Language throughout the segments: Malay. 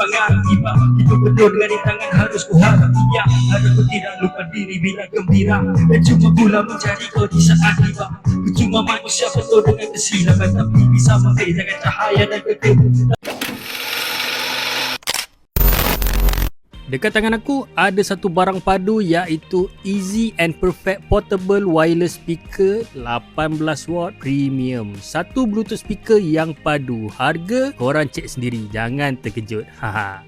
Pengalaman hidup penuh dengan rintangan, harus ku hadapinya. Harapku tidak lupa diri bila gembira, dan cuma pula mencari kau di saat tiba. Cuma manusia penuh dengan kesilapan, tapi bisa membedakan cahaya dan kegelapan. Dekat tangan aku ada satu barang padu, iaitu Easy and Perfect Portable Wireless Speaker 18W Premium. Satu Bluetooth speaker yang padu. Harga korang cek sendiri, jangan terkejut.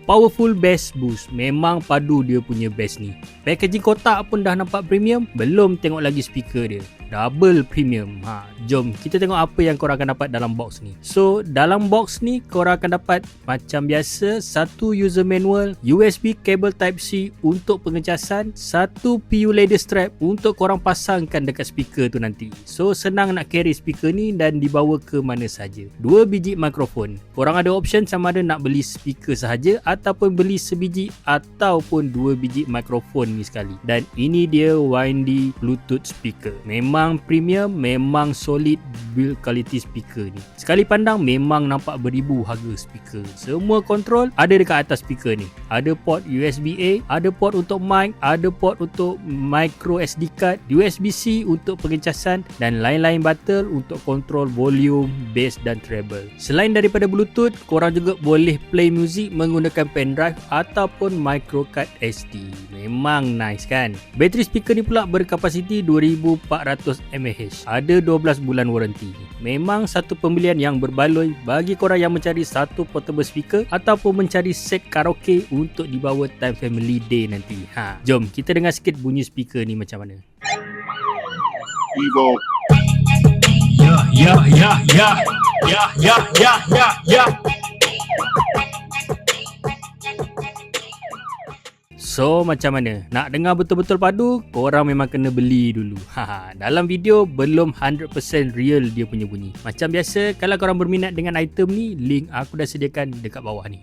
Powerful bass boost, memang padu dia punya bass ni. Packaging kotak pun dah nampak premium, belum tengok lagi speaker dia. Double premium. Jom kita tengok apa yang korang akan dapat dalam box ni. So dalam box ni korang akan dapat macam biasa satu user manual, USB cable Type-C untuk pengecasan, satu PU leather strap untuk korang pasangkan dekat speaker tu nanti. So senang nak carry speaker ni dan dibawa ke mana saja. 2 biji mikrofon. Korang ada option sama ada nak beli speaker sahaja ataupun beli sebiji ataupun 2 biji mikrofon ni sekali. Dan ini dia windy Bluetooth speaker. Memang premium, memang solid build quality speaker ni. Sekali pandang memang nampak beribu harga speaker. Semua kontrol ada dekat atas speaker ni. Ada port USB-A, ada port untuk mic, ada port untuk micro SD card, USB-C untuk pengecasan dan lain-lain button untuk kontrol volume, bass dan treble. Selain daripada Bluetooth, korang juga boleh play music menggunakan pendrive ataupun micro card SD. Memang nice kan? Bateri speaker ni pula berkapasiti 2400 mAh. Ada 12 bulan waranti. Memang satu pembelian yang berbaloi bagi korang yang mencari satu portable speaker ataupun mencari set karaoke untuk dibawa time family day nanti. Jom kita dengar sikit bunyi speaker ni macam mana. Evo. Ya. So macam mana? Nak dengar betul-betul padu? Korang memang kena beli dulu. Dalam video belum 100% real dia punya bunyi. Macam biasa, kalau korang berminat dengan item ni, link aku dah sediakan dekat bawah ni.